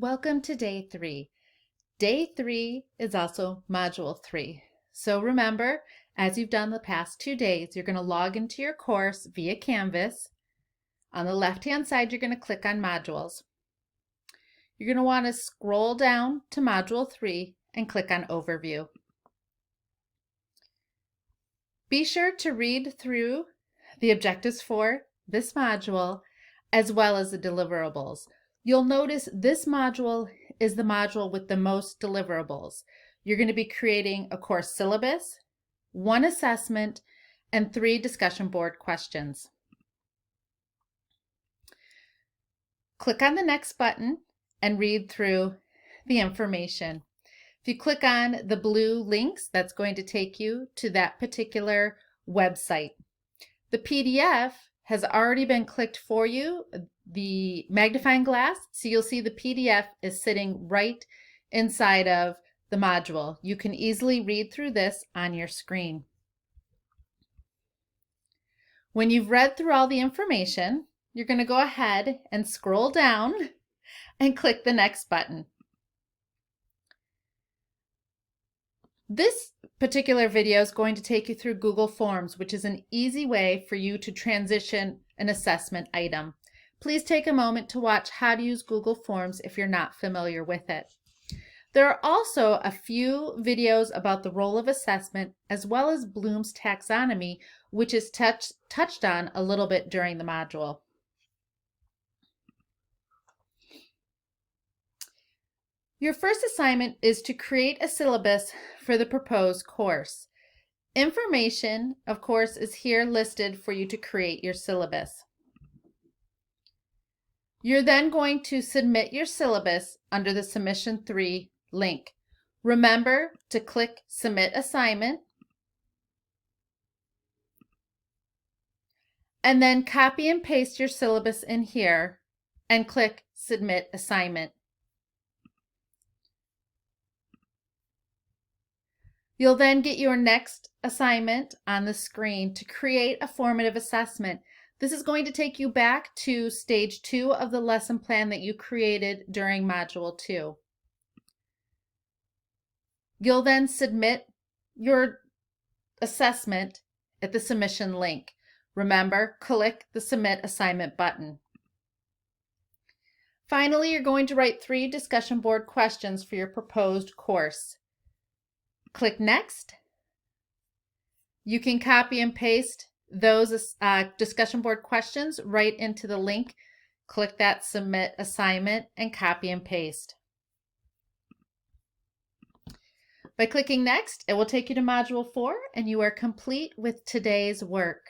Welcome to day 3. Day 3 is also module 3. So remember, as you've done the past 2 days, you're going to log into your course via Canvas. On the left-hand side, you're going to click on modules. You're going to want to scroll down to module 3 and click on overview. Be sure to read through the objectives for this module as well as the deliverables. You'll notice this module is the module with the most deliverables. You're going to be creating a course syllabus, 1 assessment, and 3 discussion board questions. Click on the next button and read through the information. If you click on the blue links, that's going to take you to that particular website. The PDF has already been clicked for you, the magnifying glass, so you'll see the PDF is sitting right inside of the module. You can easily read through this on your screen. When you've read through all the information, you're going to go ahead and scroll down and click the next button. This particular video is going to take you through Google Forms, which is an easy way for you to transition an assessment item. Please take a moment to watch how to use Google Forms if you're not familiar with it. There are also a few videos about the role of assessment as well as Bloom's taxonomy, which is touched on a little bit during the module. Your first assignment is to create a syllabus for the proposed course. Information, of course, is here listed for you to create your syllabus. You're then going to submit your syllabus under the Submission 3 link. Remember to click Submit Assignment and then copy and paste your syllabus in here and click Submit Assignment. You'll then get your next assignment on the screen to create a formative assessment. This is going to take you back to stage 2 of the lesson plan that you created during module 2. You'll then submit your assessment at the submission link. Remember, click the Submit Assignment button. Finally, you're going to write 3 discussion board questions for your proposed course. Click Next. You can copy and paste those discussion board questions right into the link. Click that Submit Assignment and copy and paste. By clicking Next, it will take you to Module 4 and you are complete with today's work.